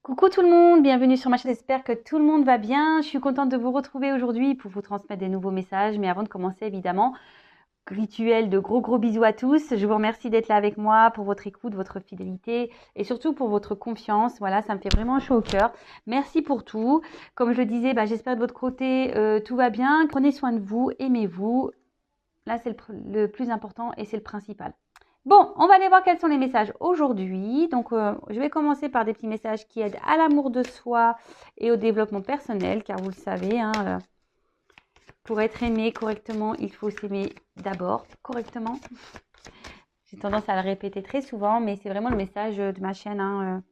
Coucou tout le monde, bienvenue sur ma chaîne, j'espère que tout le monde va bien. Je suis contente de vous retrouver aujourd'hui pour vous transmettre des nouveaux messages. Mais avant de commencer, évidemment, rituel de gros bisous à tous. Je vous remercie d'être là avec moi pour votre écoute, votre fidélité et surtout pour votre confiance. Voilà, ça me fait vraiment chaud au cœur. Merci pour tout. Comme je le disais, j'espère de votre côté, tout va bien. Prenez soin de vous, aimez-vous. Là, c'est le plus important et c'est le principal. Bon, on va aller voir quels sont les messages aujourd'hui. Donc, je vais commencer par des petits messages qui aident à l'amour de soi et au développement personnel, car vous le savez, pour être aimé correctement, il faut s'aimer d'abord correctement. J'ai tendance à le répéter très souvent, mais c'est vraiment le message de ma chaîne.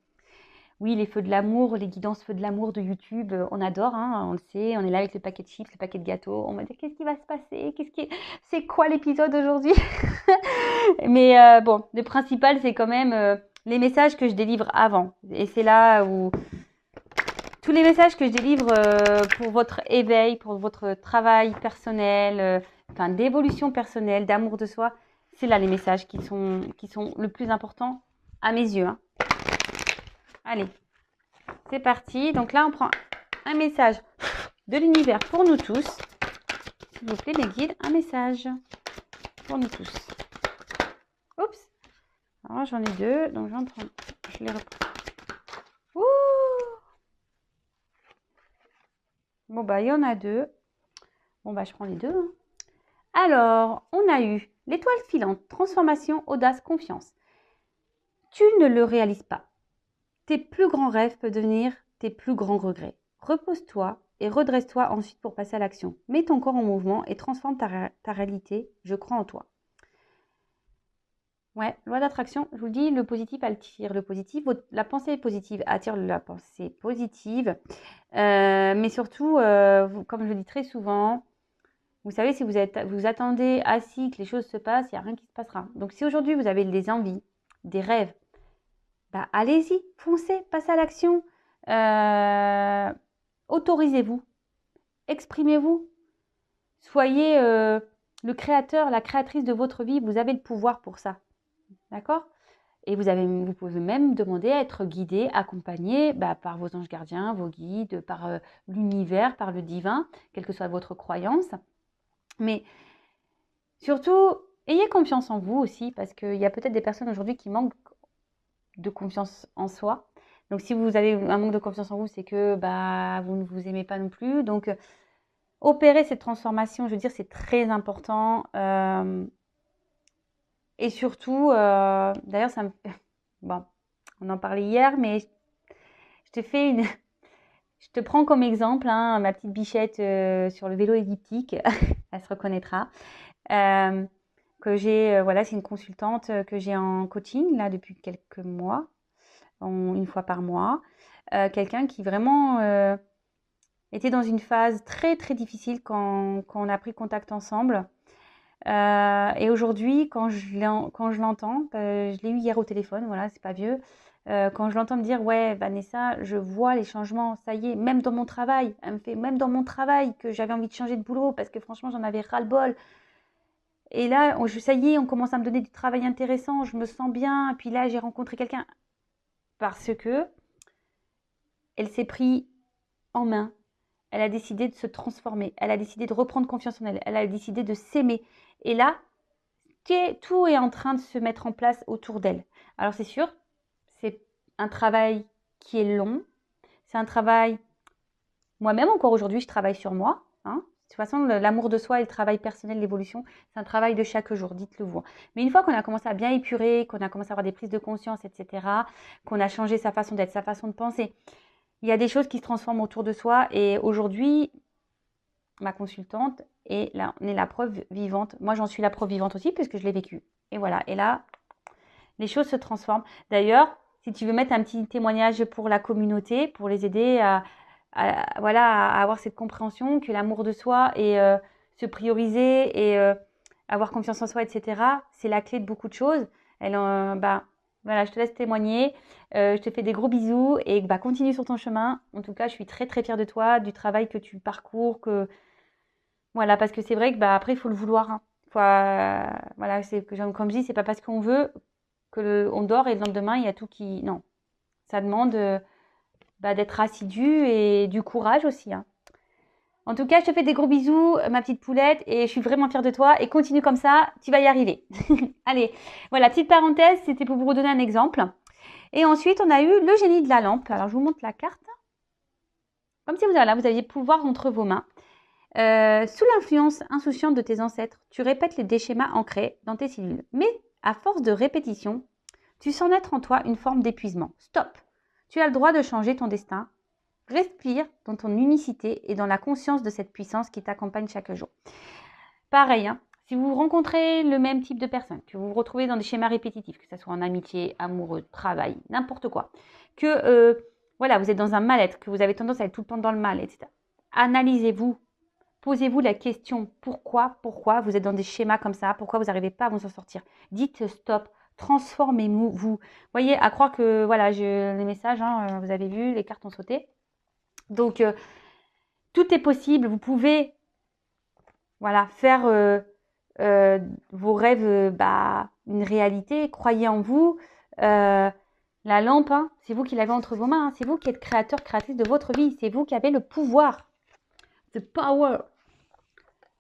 Oui, les feux de l'amour, les guidances feux de l'amour de YouTube, on adore, on le sait, on est là avec le paquet de chips, le paquet de gâteaux, on va dire qu'est-ce qui va se passer, c'est quoi l'épisode aujourd'hui? Mais bon, le principal, c'est quand même les messages que je délivre avant. Et c'est là où tous les messages que je délivre pour votre éveil, pour votre travail personnel, d'évolution personnelle, d'amour de soi, c'est là les messages qui sont le plus importants à mes yeux. Allez, c'est parti. Donc là, on prend un message de l'univers pour nous tous. S'il vous plaît, mes guides, un message pour nous tous. Oups. Alors, j'en ai deux, donc j'en prends. Je les reprends. Ouh. Bon, il y en a deux. Bon, je prends les deux. Alors, on a eu l'étoile filante, transformation, audace, confiance. Tu ne le réalises pas. Tes plus grands rêves peuvent devenir tes plus grands regrets. Repose-toi et redresse-toi ensuite pour passer à l'action. Mets ton corps en mouvement et transforme ta réalité. Je crois en toi. Ouais, loi d'attraction, je vous le dis, le positif attire le positif. La pensée positive attire la pensée positive. Mais surtout, comme je le dis très souvent, vous savez, si vous attendez assis que les choses se passent, il n'y a rien qui se passera. Donc si aujourd'hui vous avez des envies, des rêves, allez-y, foncez, passez à l'action. Autorisez-vous, exprimez-vous. Soyez le créateur, la créatrice de votre vie. Vous avez le pouvoir pour ça. D'accord ? Et vous pouvez même demander à être guidé, accompagné par vos anges gardiens, vos guides, par l'univers, par le divin, quelle que soit votre croyance. Mais surtout, ayez confiance en vous aussi, parce qu'il y a peut-être des personnes aujourd'hui qui manquent de confiance en soi. Donc si vous avez un manque de confiance en vous, c'est que vous ne vous aimez pas non plus. Donc opérer cette transformation, je veux dire, c'est très important. Et surtout, d'ailleurs, ça me fait... Bon, on en parlait hier, mais je te fais une... Je te prends comme exemple ma petite bichette sur le vélo elliptique. Elle se reconnaîtra. Que j'ai, voilà, c'est une consultante que j'ai en coaching là depuis quelques mois, une fois par mois. Quelqu'un qui vraiment était dans une phase très très difficile quand on a pris contact ensemble. Et aujourd'hui, quand je l'entends, je l'ai eu hier au téléphone, voilà, c'est pas vieux. Quand je l'entends me dire, ouais, Vanessa, je vois les changements, ça y est, même dans mon travail, elle me fait, même dans mon travail, que j'avais envie de changer de boulot parce que franchement, j'en avais ras-le-bol. Et là, ça y est, on commence à me donner du travail intéressant, je me sens bien. Et puis là, j'ai rencontré quelqu'un parce que elle s'est pris en main. Elle a décidé de se transformer. Elle a décidé de reprendre confiance en elle. Elle a décidé de s'aimer. Et là, tout est en train de se mettre en place autour d'elle. Alors c'est sûr, c'est un travail qui est long. C'est un travail... Moi-même, encore aujourd'hui, je travaille sur moi. De toute façon, l'amour de soi et le travail personnel, l'évolution, c'est un travail de chaque jour, dites-le vous. Mais une fois qu'on a commencé à bien épurer, qu'on a commencé à avoir des prises de conscience, etc., qu'on a changé sa façon d'être, sa façon de penser, il y a des choses qui se transforment autour de soi. Et aujourd'hui, ma consultante est la preuve vivante. Moi, j'en suis la preuve vivante aussi, puisque je l'ai vécu. Et voilà. Et là, les choses se transforment. D'ailleurs, si tu veux mettre un petit témoignage pour la communauté, pour les aider à avoir cette compréhension que l'amour de soi et se prioriser et avoir confiance en soi, etc., c'est la clé de beaucoup de choses. Voilà, je te laisse témoigner. Je te fais des gros bisous et continue sur ton chemin. En tout cas, je suis très très fière de toi, du travail que tu parcours, voilà, parce que c'est vrai que après il faut le vouloir. Voilà, c'est comme je dis, c'est pas parce qu'on veut on dort et le lendemain il y a tout qui. Non, ça demande d'être assidu et du courage aussi, hein. En tout cas, je te fais des gros bisous, ma petite poulette, et je suis vraiment fière de toi. Et continue comme ça, tu vas y arriver. Allez, voilà, petite parenthèse, c'était pour vous donner un exemple. Et ensuite, on a eu le génie de la lampe. Alors, je vous montre la carte. Comme si vous aviez pouvoir entre vos mains. Sous l'influence insouciante de tes ancêtres, tu répètes des schémas ancrés dans tes cellules. Mais à force de répétition, tu sens naître en toi une forme d'épuisement. Stop! Tu as le droit de changer ton destin. Respire dans ton unicité et dans la conscience de cette puissance qui t'accompagne chaque jour. Pareil, hein, si vous rencontrez le même type de personne, que vous vous retrouvez dans des schémas répétitifs, que ce soit en amitié, amoureux, travail, n'importe quoi, que voilà, vous êtes dans un mal-être, que vous avez tendance à être tout le temps dans le mal, etc. Analysez-vous, posez-vous la question pourquoi vous êtes dans des schémas comme ça, pourquoi vous n'arrivez pas à vous en sortir. Dites stop, transformez-vous. Vous voyez, à croire que voilà, les messages, hein, vous avez vu, les cartes ont sauté. Donc, tout est possible. Vous pouvez voilà, faire vos rêves une réalité. Croyez en vous. La lampe, hein, c'est vous qui l'avez entre vos mains. Hein. C'est vous qui êtes créateur, créatrice de votre vie. C'est vous qui avez le pouvoir. The power.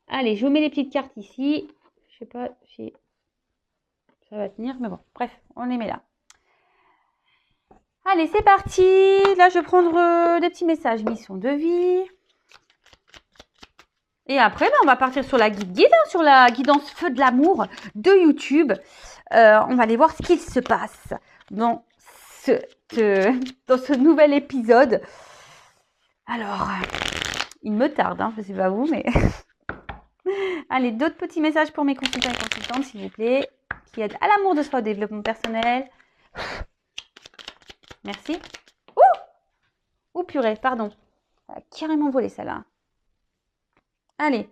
Allez, je vous mets les petites cartes ici. Je sais pas si ça va tenir, mais bon. Bref, on les met là. Allez, c'est parti. Là, je vais prendre des petits messages mission de vie. Et après, on va partir sur la guide, hein, sur la guidance Feu de l'amour de YouTube. On va aller voir ce qu'il se passe dans ce nouvel épisode. Alors, il me tarde, hein, je ne sais pas vous, mais... Allez, d'autres petits messages pour mes consultants et consultantes, s'il vous plaît, qui aident à l'amour de soi, au développement personnel. Merci. Ouh, purée, pardon. Ça a carrément volé, celle-là. Allez.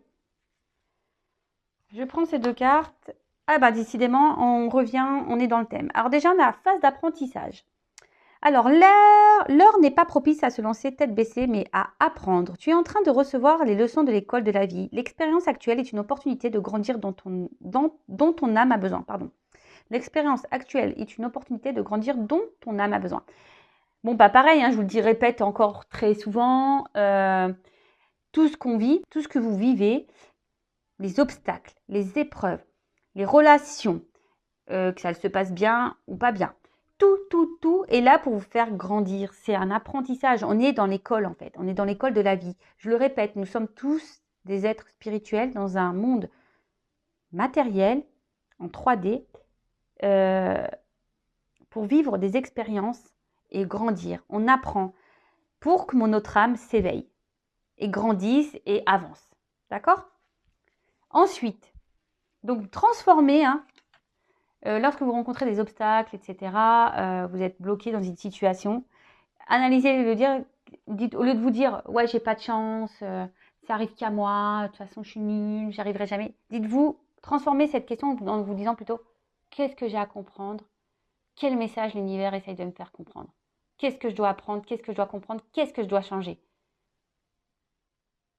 Je prends ces deux cartes. Ah bah décidément, on revient, on est dans le thème. Alors déjà, on a la phase d'apprentissage. Alors, l'heure n'est pas propice à se lancer tête baissée, mais à apprendre. Tu es en train de recevoir les leçons de l'école de la vie. L'expérience actuelle est une opportunité de grandir dont ton âme a besoin. Pardon. L'expérience actuelle est une opportunité de grandir dont ton âme a besoin. Bon, bah pareil, hein, je vous le répète encore très souvent. Tout ce qu'on vit, tout ce que vous vivez, les obstacles, les épreuves, les relations, que ça se passe bien ou pas bien. Tout est là pour vous faire grandir. C'est un apprentissage. On est dans l'école en fait. On est dans l'école de la vie. Je le répète, nous sommes tous des êtres spirituels dans un monde matériel, en 3D, pour vivre des expériences et grandir. On apprend pour que notre âme s'éveille et grandisse et avance. D'accord ? Ensuite, donc transformer, hein, lorsque vous rencontrez des obstacles, etc., vous êtes bloqué dans une situation, analysez le dire, dites, au lieu de vous dire « ouais, j'ai pas de chance, ça arrive qu'à moi, de toute façon, je suis nulle, j'y arriverai jamais », dites-vous, transformez cette question en vous disant plutôt « qu'est-ce que j'ai à comprendre ? Quel message l'univers essaye de me faire comprendre ? Qu'est-ce que je dois apprendre ? Qu'est-ce que je dois comprendre ? Qu'est-ce que je dois changer ?»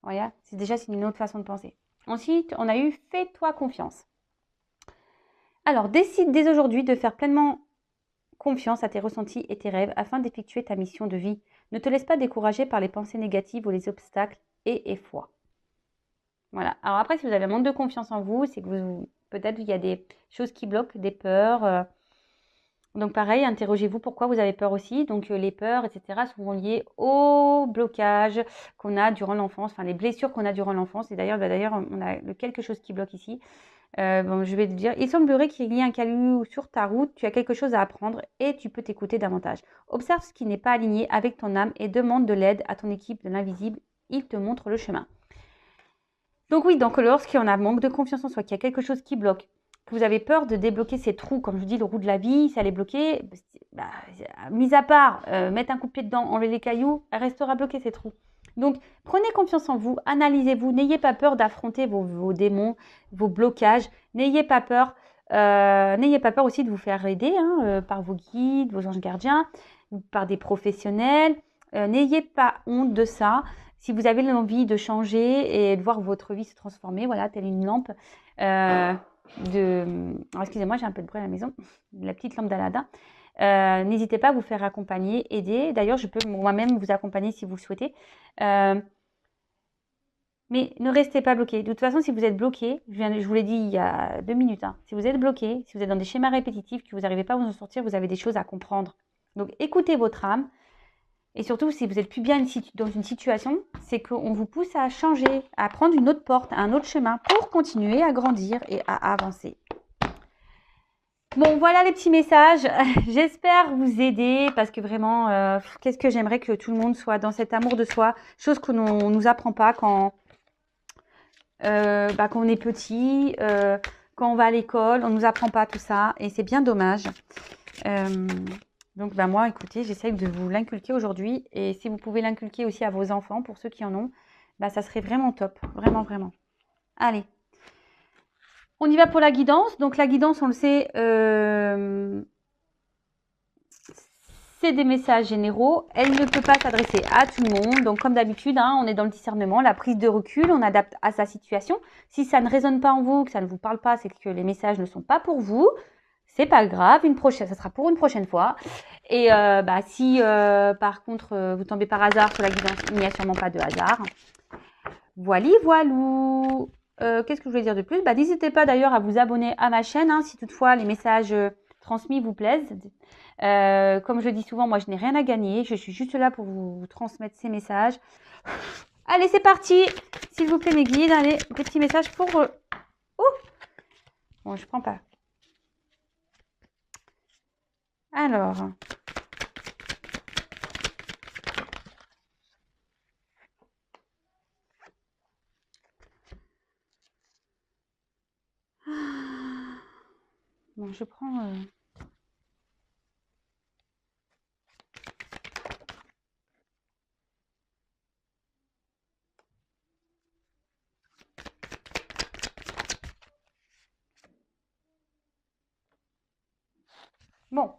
Voilà, c'est une autre façon de penser. Ensuite, on a eu « fais-toi confiance ». Alors, décide dès aujourd'hui de faire pleinement confiance à tes ressentis et tes rêves afin d'effectuer ta mission de vie. Ne te laisse pas décourager par les pensées négatives ou les obstacles et aie foi. Voilà. Alors après, si vous avez un manque de confiance en vous, c'est que peut-être il y a des choses qui bloquent, des peurs. Donc pareil, interrogez-vous pourquoi vous avez peur aussi. Donc les peurs, etc. sont liées au blocage qu'on a durant l'enfance, enfin les blessures qu'on a durant l'enfance. Et d'ailleurs, on a quelque chose qui bloque ici. Je vais te dire, il semblerait qu'il y ait un caillou sur ta route, tu as quelque chose à apprendre et tu peux t'écouter davantage. Observe ce qui n'est pas aligné avec ton âme et demande de l'aide à ton équipe de l'invisible, il te montre le chemin. Donc oui, lorsqu'on a manque de confiance en soi, qu'il y a quelque chose qui bloque, que vous avez peur de débloquer ces trous, comme je dis, le roue de la vie, ça les bloquer, mis à part mettre un coup de pied dedans, enlever les cailloux, elle restera bloquée ces trous. Donc, prenez confiance en vous, analysez-vous, n'ayez pas peur d'affronter vos démons, vos blocages, n'ayez pas peur aussi de vous faire aider par vos guides, vos anges gardiens, ou par des professionnels. N'ayez pas honte de ça. Si vous avez l'envie de changer et de voir votre vie se transformer, voilà, telle une lampe Alors, excusez-moi, j'ai un peu de bruit à la maison, la petite lampe d'Aladin. N'hésitez pas à vous faire accompagner, aider. D'ailleurs, je peux moi-même vous accompagner si vous le souhaitez. Mais ne restez pas bloqué. De toute façon, si vous êtes bloqué, je vous l'ai dit il y a 2 minutes, hein, si vous êtes bloqué, si vous êtes dans des schémas répétitifs, que vous n'arrivez pas à vous en sortir, vous avez des choses à comprendre. Donc, écoutez votre âme. Et surtout, si vous n'êtes plus bien dans une situation, c'est qu'on vous pousse à changer, à prendre une autre porte, un autre chemin pour continuer à grandir et à avancer. Bon, voilà les petits messages. J'espère vous aider parce que vraiment, qu'est-ce que j'aimerais que tout le monde soit dans cet amour de soi, chose que l'on ne nous apprend pas quand on est petit, quand on va à l'école, on ne nous apprend pas tout ça et c'est bien dommage. Donc moi, écoutez, j'essaie de vous l'inculquer aujourd'hui et si vous pouvez l'inculquer aussi à vos enfants, pour ceux qui en ont, ça serait vraiment top, vraiment, vraiment. Allez, on y va pour la guidance. Donc la guidance, on le sait, c'est des messages généraux. Elle ne peut pas s'adresser à tout le monde. Donc comme d'habitude, hein, on est dans le discernement, la prise de recul, on adapte à sa situation. Si ça ne résonne pas en vous, que ça ne vous parle pas, c'est que les messages ne sont pas pour vous. C'est pas grave, ça sera pour une prochaine fois. Et si par contre vous tombez par hasard sur la guidance, il n'y a sûrement pas de hasard. Voilou. Qu'est-ce que je voulais dire de plus? N'hésitez pas d'ailleurs à vous abonner à ma chaîne, hein, si toutefois les messages transmis vous plaisent. Comme je dis souvent, moi je n'ai rien à gagner, je suis juste là pour vous transmettre ces messages. Allez, c'est parti. S'il vous plaît mes guides, allez, petit message pour... Bon, je prends pas. Alors... Bon, je prends... Bon,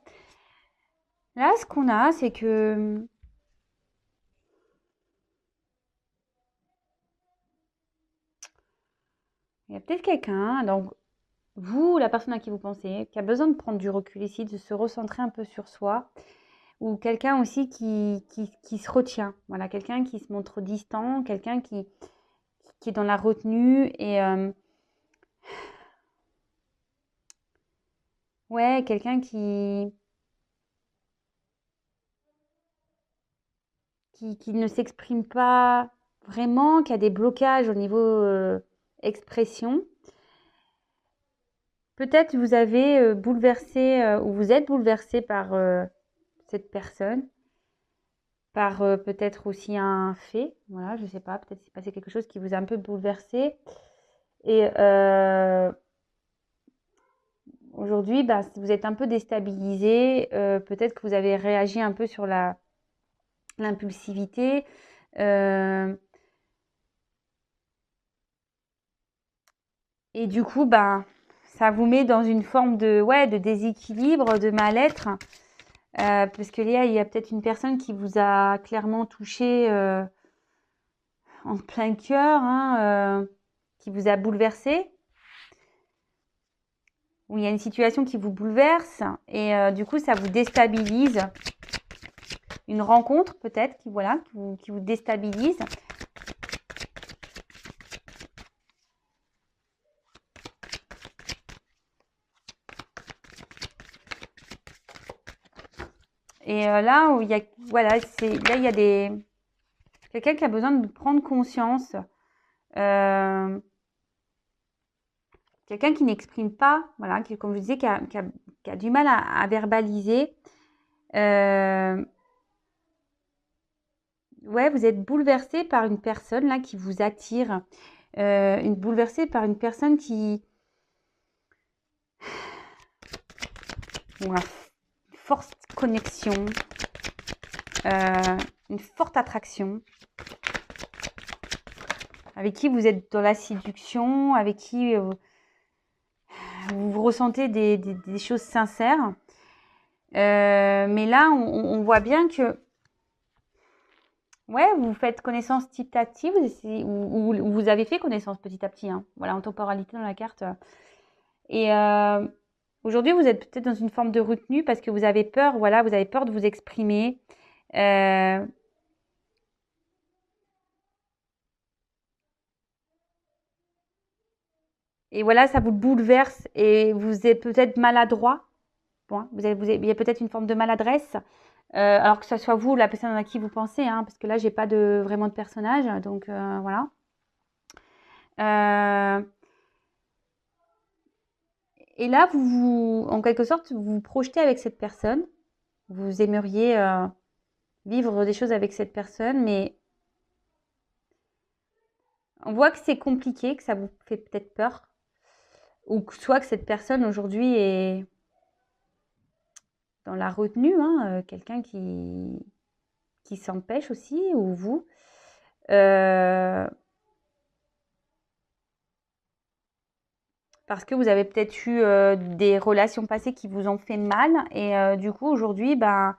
là, ce qu'on a, c'est que... Il y a peut-être quelqu'un, donc vous, la personne à qui vous pensez, qui a besoin de prendre du recul ici, de se recentrer un peu sur soi, ou quelqu'un aussi qui se retient. Voilà, quelqu'un qui se montre distant, quelqu'un qui est dans la retenue et... ouais, quelqu'un qui ne s'exprime pas vraiment, qui a des blocages au niveau expression. Peut-être vous avez bouleversé ou vous êtes bouleversé par cette personne, par peut-être aussi un fait. Voilà, je ne sais pas, peut-être s'est passé quelque chose qui vous a un peu bouleversé. Et aujourd'hui, vous êtes un peu déstabilisé. Peut-être que vous avez réagi un peu sur l'impulsivité. Et du coup, ça vous met dans une forme de déséquilibre, de mal-être. Parce que Léa, il y a peut-être une personne qui vous a clairement touché en plein cœur, hein, qui vous a bouleversé. Ou il y a une situation qui vous bouleverse et du coup, ça vous déstabilise. Une rencontre peut-être qui vous déstabilise. Et là, où il y a, voilà, là, il y a quelqu'un qui a besoin de prendre conscience. Quelqu'un qui n'exprime pas, voilà, comme je disais, qui a du mal à verbaliser. Ouais, vous êtes bouleversé par une personne là qui vous attire. Bouleversé par une personne qui... Une forte connexion, une forte attraction, avec qui vous êtes dans la séduction, avec qui vous ressentez des choses sincères. Mais là, on voit bien que ouais, vous faites connaissance petit à petit, ou vous avez fait connaissance petit à petit, hein, voilà, en temporalité dans la carte. Et Aujourd'hui, vous êtes peut-être dans une forme de retenue parce que vous avez peur, voilà, vous avez peur de vous exprimer. Euh, et voilà, ça vous bouleverse et vous êtes peut-être maladroit. Bon, hein, il y a peut-être une forme de maladresse. Alors que ce soit vous ou la personne à qui vous pensez, hein, parce que là, j'ai pas vraiment de personnage, donc voilà. Euh, et là, en quelque sorte, vous vous projetez avec cette personne. Vous aimeriez vivre des choses avec cette personne, mais on voit que c'est compliqué, que ça vous fait peut-être peur, ou que soit que cette personne aujourd'hui est dans la retenue, hein, quelqu'un qui s'empêche aussi, ou vous. Euh, Parce que vous avez peut-être eu des relations passées qui vous ont fait mal, et du coup, aujourd'hui, ben,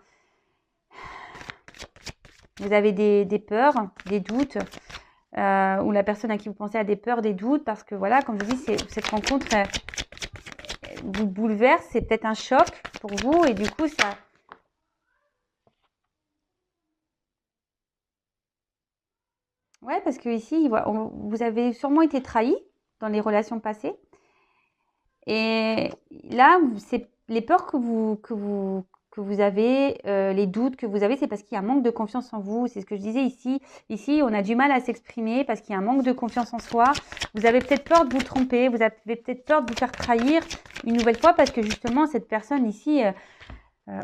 vous avez des peurs, des doutes, ou la personne à qui vous pensez a des peurs, des doutes, parce que voilà, comme je dis, cette rencontre vous bouleverse, c'est peut-être un choc pour vous, et du coup, ça. Ouais, parce que ici, vous avez sûrement été trahi dans les relations passées. Et là, c'est les peurs que vous avez, les doutes que vous avez, c'est parce qu'il y a un manque de confiance en vous. C'est ce que je disais ici. Ici, on a du mal à s'exprimer parce qu'il y a un manque de confiance en soi. Vous avez peut-être peur de vous tromper. Vous avez peut-être peur de vous faire trahir une nouvelle fois parce que justement, cette personne ici,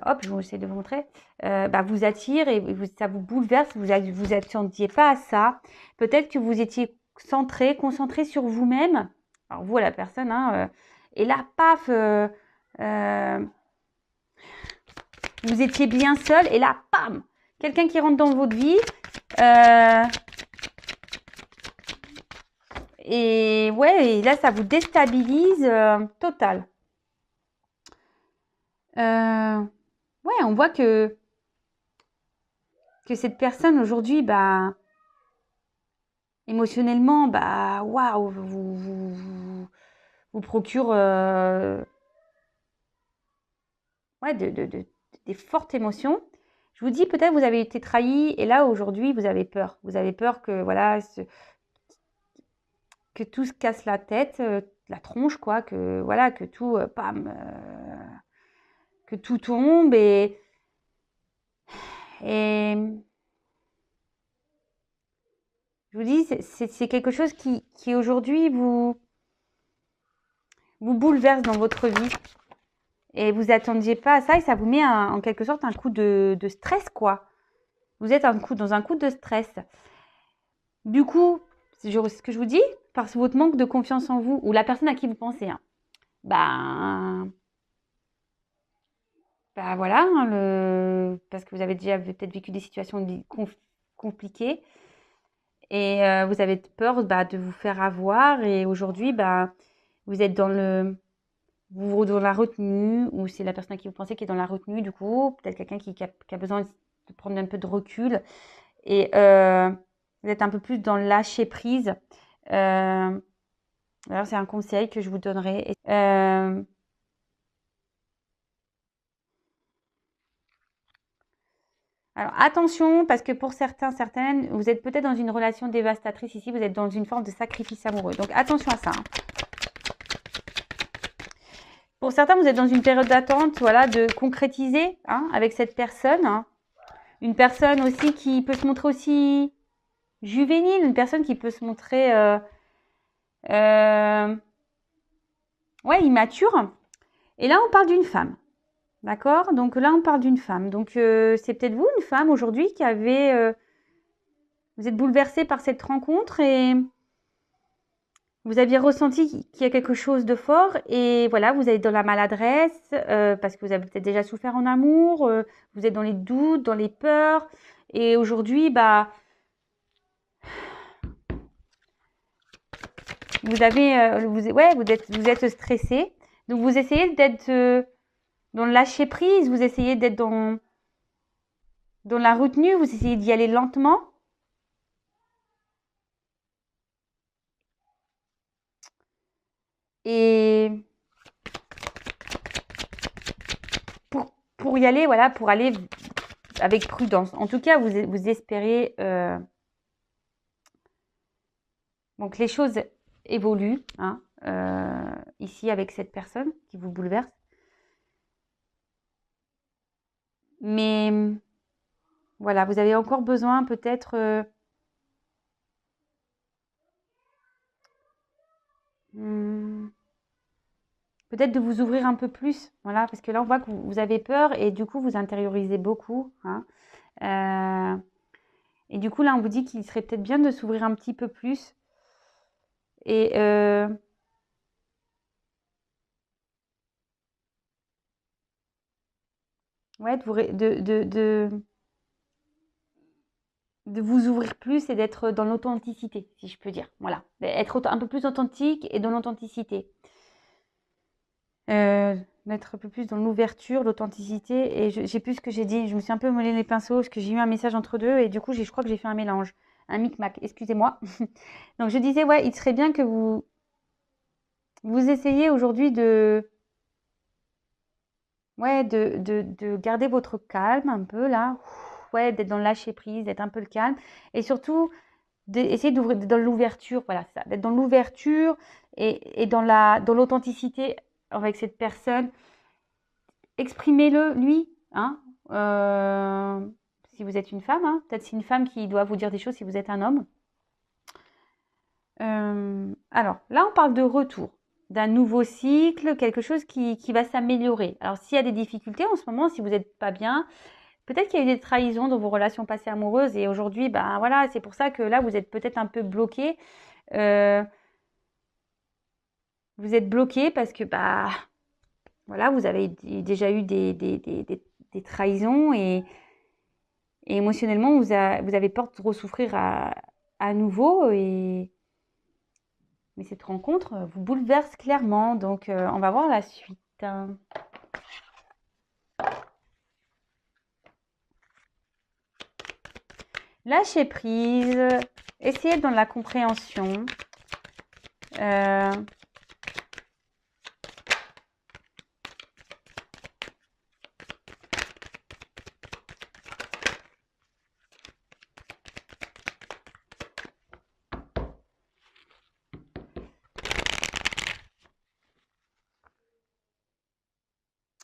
hop, je vais essayer de vous montrer, bah, vous attire et ça vous bouleverse. Vous attendiez pas à ça. Peut-être que vous étiez concentré sur vous-même. Alors vous, la personne, hein, et là, paf, euh, vous étiez bien seul et là, pam, quelqu'un qui rentre dans votre vie. euh, et ouais, et là, ça vous déstabilise total. Ouais, on voit que cette personne aujourd'hui, bah, émotionnellement, bah, waouh, vous procure ouais, des fortes émotions. Je vous dis, peut-être vous avez été trahi et là, aujourd'hui, vous avez peur. Vous avez peur que, voilà, que tout se casse la tête, la tronche, quoi, que, voilà, que tout, pam, que tout tombe et je vous dis, c'est quelque chose qui aujourd'hui vous bouleverse dans votre vie et vous attendiez pas à ça et ça vous met en quelque sorte un coup de stress, quoi. Vous êtes dans un coup de stress. Du coup, ce que je vous dis, parce que votre manque de confiance en vous ou la personne à qui vous pensez, hein, ben, bah voilà, hein, parce que vous avez déjà peut-être vécu des situations compliquées et vous avez peur bah, de vous faire avoir et aujourd'hui, bah, vous êtes dans la retenue ou c'est la personne à qui vous pensez qui est dans la retenue du coup, peut-être quelqu'un qui a besoin de prendre un peu de recul et vous êtes un peu plus dans le lâcher prise. Euh, alors c'est un conseil que je vous donnerai. Alors attention, parce que pour certaines, vous êtes peut-être dans une relation dévastatrice ici, vous êtes dans une forme de sacrifice amoureux. Donc attention à ça, hein. Pour certains, vous êtes dans une période d'attente, voilà, de concrétiser hein, avec cette personne, hein. Une personne aussi qui peut se montrer aussi juvénile, une personne qui peut se montrer euh, ouais, immature. Et là, on parle d'une femme. D'accord? Donc là, on parle d'une femme. Donc c'est peut-être vous, une femme aujourd'hui, qui avait vous êtes bouleversé par cette rencontre et vous aviez ressenti qu'il y a quelque chose de fort et voilà, vous êtes dans la maladresse parce que vous avez peut-être déjà souffert en amour, vous êtes dans les doutes, dans les peurs et aujourd'hui, bah, vous êtes stressé. Donc vous essayez d'être dans le lâcher prise, vous essayez d'être dans la retenue, vous essayez d'y aller lentement. Et pour y aller, voilà, pour aller avec prudence. En tout cas, vous espérez donc les choses évoluent hein, ici avec cette personne qui vous bouleverse. Mais voilà, vous avez encore besoin peut-être peut-être de vous ouvrir un peu plus. Voilà, parce que là, on voit que vous avez peur et du coup, vous intériorisez beaucoup. Hein. Et du coup, là, on vous dit qu'il serait peut-être bien de s'ouvrir un petit peu plus. Et ouais, de vous ouvrir plus et d'être dans l'authenticité, si je peux dire. Voilà, être un peu plus authentique et dans l'authenticité. D'être un peu plus dans l'ouverture, l'authenticité. Et j'ai plus ce que j'ai dit. Je me suis un peu mêlé les pinceaux parce que j'ai eu un message entre deux et du coup, je crois que j'ai fait un mélange, un micmac. Excusez-moi. Donc, je disais, ouais, il serait bien que vous essayiez aujourd'hui ouais, de garder votre calme un peu là. Ouais, d'être dans le lâcher prise, d'être un peu le calme. Et surtout, d'essayer d'ouvrir dans l'ouverture. Voilà, ça. D'être dans l'ouverture et dans l'authenticité avec cette personne. Exprimez-le, lui. Hein, si vous êtes une femme, hein, peut-être c'est une femme qui doit vous dire des choses si vous êtes un homme. Alors, là, on parle de retour, d'un nouveau cycle, quelque chose qui va s'améliorer. Alors, s'il y a des difficultés en ce moment, si vous n'êtes pas bien, peut-être qu'il y a eu des trahisons dans vos relations passées amoureuses et aujourd'hui, ben voilà, c'est pour ça que là, vous êtes peut-être un peu bloqué. Vous êtes bloqué parce que, bah, voilà, vous avez déjà eu des trahisons et émotionnellement, vous avez peur de ressouffrir à nouveau. Mais cette rencontre vous bouleverse clairement. Donc, on va voir la suite. Lâcher prise. Essayez dans la compréhension.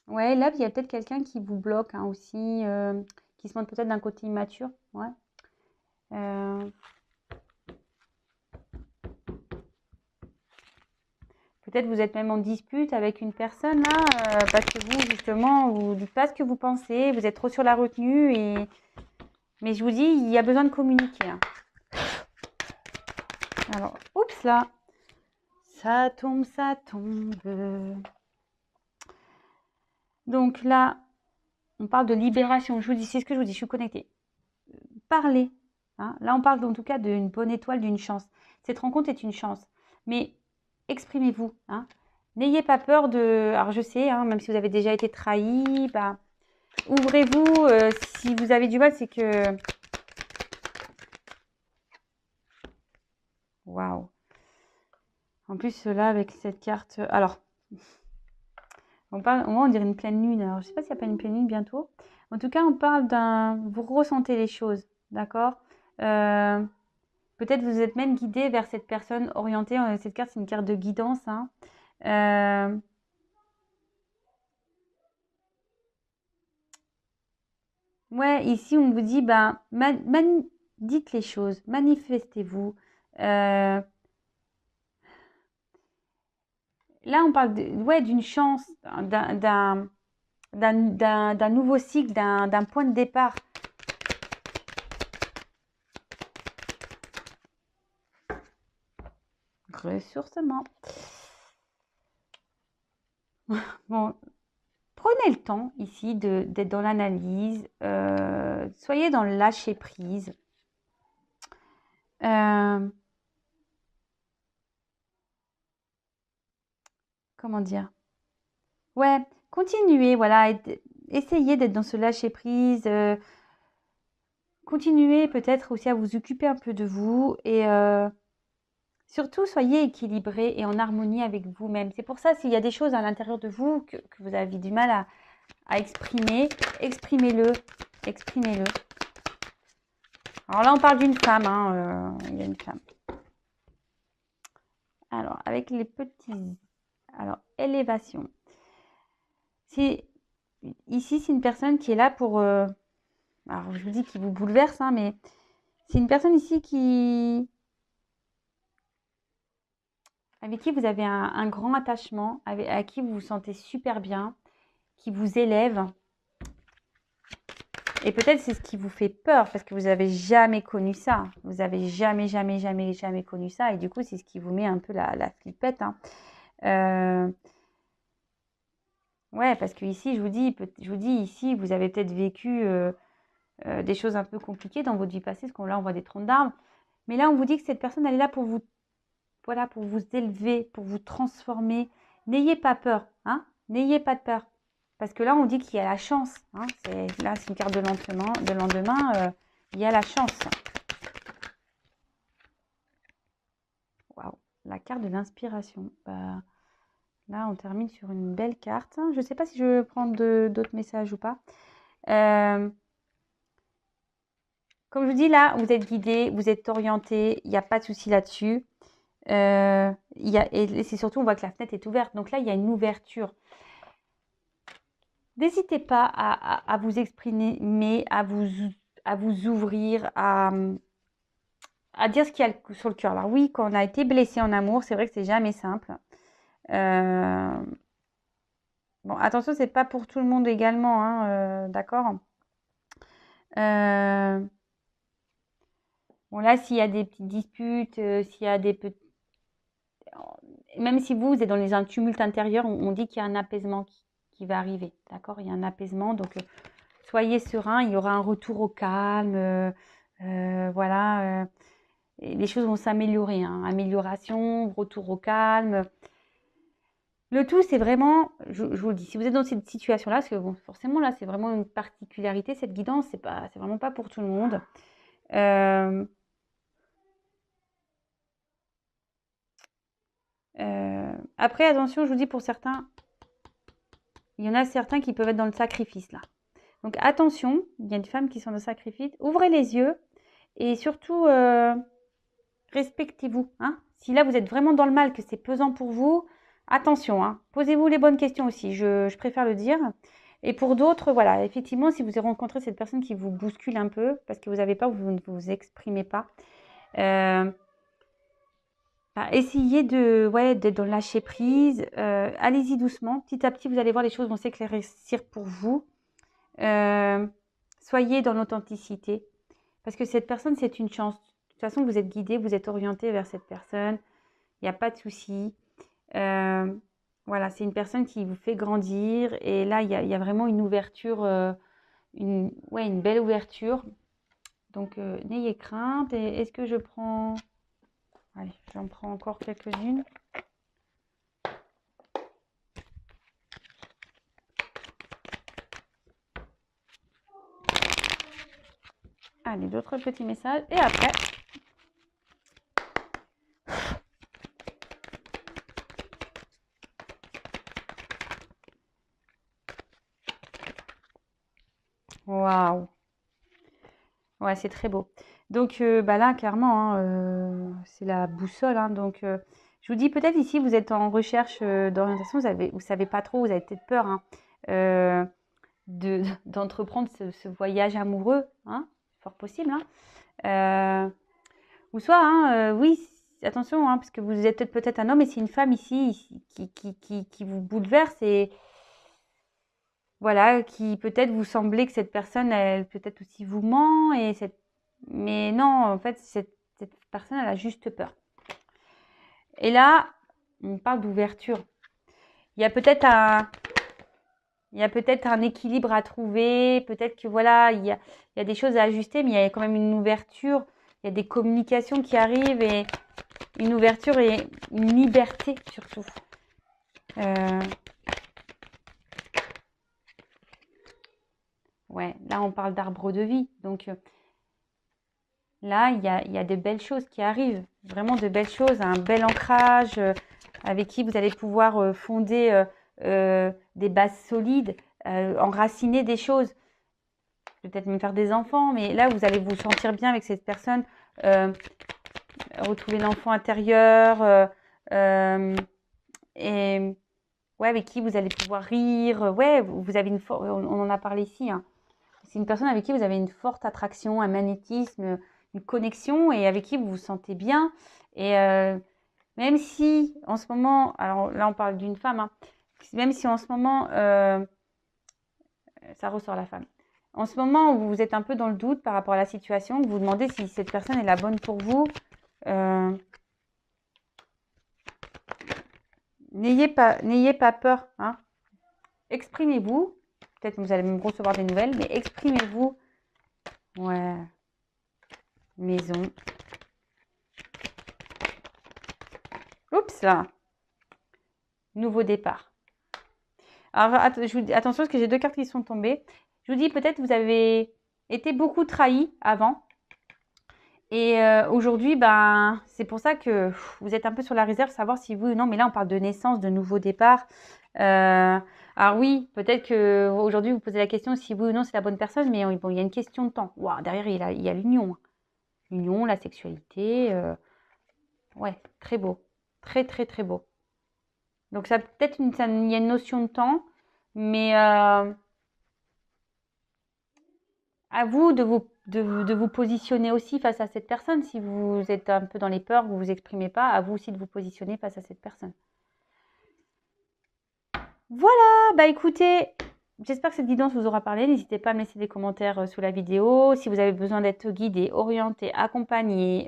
Ouais, là, il y a peut-être quelqu'un qui vous bloque hein, aussi, qui se montre peut-être d'un côté immature. Ouais. Peut-être vous êtes même en dispute avec une personne là, parce que vous, justement, vous dites pas ce que vous pensez, vous êtes trop sur la retenue. Mais je vous dis, il y a besoin de communiquer. Hein. Alors, oups là, ça tombe, ça tombe. Donc là, on parle de libération. Je vous dis, c'est ce que je vous dis, je suis connectée. Parlez. Hein. Là, on parle en tout cas d'une bonne étoile, d'une chance. Cette rencontre est une chance. Mais exprimez-vous. Hein. N'ayez pas peur de... Alors, je sais, hein, même si vous avez déjà été trahi, bah, ouvrez-vous. Si vous avez du mal, c'est que... Waouh. En plus, là, avec cette carte... Alors, au moins, on dirait une pleine lune. Alors, je ne sais pas s'il n'y a pas une pleine lune bientôt. En tout cas, on parle d'un... Vous ressentez les choses, d'accord peut-être vous êtes même guidé vers cette personne orientée. Cette carte, c'est une carte de guidance. Hein. Ouais, ici, on vous dit, ben, dites les choses, manifestez-vous. Là, on parle ouais, d'une chance, d'un nouveau cycle, d'un point de départ. Ressourcement. Bon, prenez le temps ici d'être dans l'analyse. Soyez dans le lâcher prise. Comment dire? Ouais, continuez, voilà. Essayez d'être dans ce lâcher prise. Continuez peut-être aussi à vous occuper un peu de vous et surtout soyez équilibré et en harmonie avec vous-même. C'est pour ça s'il y a des choses à l'intérieur de vous que vous avez du mal à exprimer, exprimez-le, exprimez-le. Alors là, on parle d'une femme, hein, il y a une femme. Alors, avec les petits... Alors, élévation. Ici, c'est une personne qui est là pour... alors, je vous dis qu'il vous bouleverse, hein, mais c'est une personne ici avec qui vous avez un grand attachement, à qui vous vous sentez super bien, qui vous élève. Et peut-être c'est ce qui vous fait peur parce que vous n'avez jamais connu ça. Vous n'avez jamais connu ça. Et du coup, c'est ce qui vous met un peu la flippette. Hein. Ouais, parce que ici, je vous dis, ici, vous avez peut-être vécu des choses un peu compliquées dans votre vie passée. Parce que là, on voit des troncs d'arbres. Mais là, on vous dit que cette personne, elle est là pour vous, voilà, pour vous élever, pour vous transformer. N'ayez pas peur. Hein. N'ayez pas de peur. Parce que là, on dit qu'il y a la chance. Hein. Là, c'est une carte de lendemain. Il y a la chance. Waouh, la carte de l'inspiration. Bah, là, on termine sur une belle carte. Je ne sais pas si je vais prendre d'autres messages ou pas. Comme je vous dis, là, vous êtes guidé, vous êtes orienté. Il n'y a pas de souci là-dessus. Et c'est surtout, on voit que la fenêtre est ouverte. Donc là, il y a une ouverture. N'hésitez pas à vous exprimer, mais à vous ouvrir, à dire ce qu'il y a sur le cœur. Alors oui, quand on a été blessé en amour, c'est vrai que c'est jamais simple. Bon, attention, c'est pas pour tout le monde également, hein, d'accord. Bon, là, s'il y a des petites disputes, s'il y a des petits... Même si vous êtes dans un tumulte intérieur, on dit qu'il y a un apaisement qui va arriver, d'accord. Il y a un apaisement, donc soyez serein, il y aura un retour au calme, voilà. Et les choses vont s'améliorer, hein. Amélioration, retour au calme. Le tout, c'est vraiment, je vous le dis, si vous êtes dans cette situation-là, parce que bon, forcément, là, c'est vraiment une particularité, cette guidance, c'est vraiment pas pour tout le monde. Après, attention, je vous dis, pour certains, il y en a certains qui peuvent être dans le sacrifice, là. Donc, attention, il y a des femmes qui sont dans le sacrifice. Ouvrez les yeux et surtout, respectez-vous. Hein. Si là, vous êtes vraiment dans le mal, que c'est pesant pour vous, attention. Hein. Posez-vous les bonnes questions aussi, je préfère le dire. Et pour d'autres, voilà, effectivement, si vous avez rencontré cette personne qui vous bouscule un peu, parce que vous avez peur, vous ne vous exprimez pas, essayez d'être dans le lâcher prise. Allez-y doucement. Petit à petit, vous allez voir, les choses vont s'éclaircir pour vous. Soyez dans l'authenticité. Parce que cette personne, c'est une chance. De toute façon, vous êtes guidé, vous êtes orienté vers cette personne. Il n'y a pas de souci. Voilà, c'est une personne qui vous fait grandir. Et là, il y a vraiment une ouverture, une belle ouverture. Donc, n'ayez crainte. Et est-ce que je prends... Allez, j'en prends encore quelques-unes. Allez, d'autres petits messages. Et après... Waouh! Ouais, c'est très beau. Donc, là, clairement, hein, c'est la boussole. Hein, donc, je vous dis, peut-être ici, vous êtes en recherche d'orientation. Vous savez pas trop, vous avez peut-être peur hein, d'entreprendre ce voyage amoureux. Hein, fort possible. Hein. Ou soit, hein, oui, attention, hein, parce que vous êtes peut-être un homme et c'est une femme ici qui vous bouleverse et voilà, qui peut-être vous semblez que cette personne, elle peut-être aussi vous ment mais non, en fait, cette personne, elle a juste peur. Et là, on parle d'ouverture. Il y a peut-être un équilibre à trouver. Peut-être que voilà, il y a des choses à ajuster, mais il y a quand même une ouverture. Il y a des communications qui arrivent et une ouverture et une liberté surtout. Ouais, là, on parle d'arbre de vie. Donc, là, il y a de belles choses qui arrivent. Vraiment de belles choses. Un bel ancrage avec qui vous allez pouvoir fonder des bases solides. enraciner des choses, peut-être même faire des enfants, mais là, vous allez vous sentir bien avec cette personne, retrouver l'enfant intérieur, et ouais, avec qui vous allez pouvoir rire. Ouais, vous avez on en a parlé ici, hein. C'est une personne avec qui vous avez une forte attraction, un magnétisme, une connexion et avec qui vous vous sentez bien. Et même si en ce moment, alors là on parle d'une femme, hein, même si en ce moment, ça ressort la femme. En ce moment où vous êtes un peu dans le doute par rapport à la situation, vous vous demandez si cette personne est la bonne pour vous, n'ayez pas peur, hein. Exprimez-vous. Peut-être que vous allez même recevoir des nouvelles, mais exprimez-vous. Ouais, maison. Oups, là. Nouveau départ. Alors, je vous dis, attention, parce que j'ai deux cartes qui sont tombées. Je vous dis, peut-être vous avez été beaucoup trahi avant. Et aujourd'hui, ben, c'est pour ça que vous êtes un peu sur la réserve, savoir si oui ou non. Mais là, on parle de naissance, de nouveau départ. Alors oui, peut-être qu'aujourd'hui, vous posez la question si oui ou non c'est la bonne personne. Mais bon, il y a une question de temps. Wow, derrière, il y a l'union. L'union, la sexualité. Ouais, très beau. Très, très, très beau. Donc, ça peut-être il y a une notion de temps. Mais à vous de vous positionner aussi face à cette personne. Si vous êtes un peu dans les peurs, vous vous exprimez pas, à vous aussi de vous positionner face à cette personne. Voilà, bah écoutez, j'espère que cette guidance vous aura parlé. N'hésitez pas à me laisser des commentaires sous la vidéo. Si vous avez besoin d'être guidé, orienté, accompagné,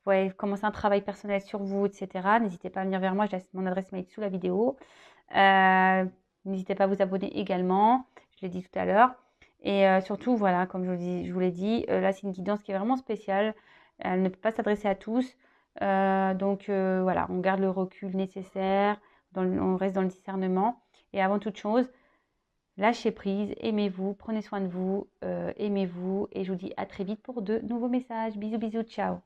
ouais, commencer un travail personnel sur vous, etc. N'hésitez pas à venir vers moi, je laisse mon adresse mail sous la vidéo. N'hésitez pas à vous abonner également, je l'ai dit tout à l'heure. Et surtout, voilà, comme je vous l'ai dit, là c'est une guidance qui est vraiment spéciale. Elle ne peut pas s'adresser à tous. Donc voilà, on garde le recul nécessaire, on reste dans le discernement. Et avant toute chose, lâchez prise, aimez-vous, prenez soin de vous, aimez-vous. Et je vous dis à très vite pour de nouveaux messages. Bisous, bisous, ciao.